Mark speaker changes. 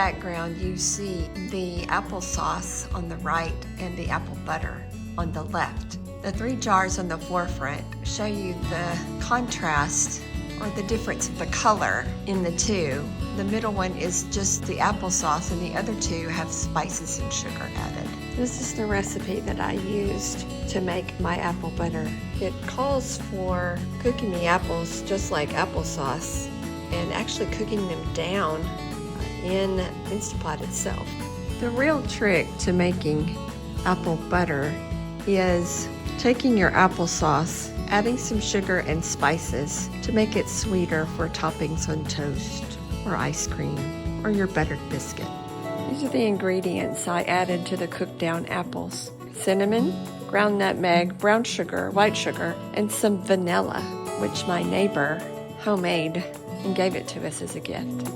Speaker 1: background, you see the applesauce on the right and the apple butter on the left. The 3 jars on the forefront show you the contrast or the difference of the color in the 2. The middle one is just the applesauce and the other 2 have spices and sugar added. This is the recipe that I used to make my apple butter. It calls for cooking the apples just like applesauce and actually cooking them down in Instapot itself. The real trick to making apple butter is taking your applesauce, adding some sugar and spices to make it sweeter for toppings on toast or ice cream or your buttered biscuit. These are the ingredients I added to the cooked down apples: cinnamon, ground nutmeg, brown sugar, white sugar, and some vanilla, which my neighbor homemade and gave it to us as a gift.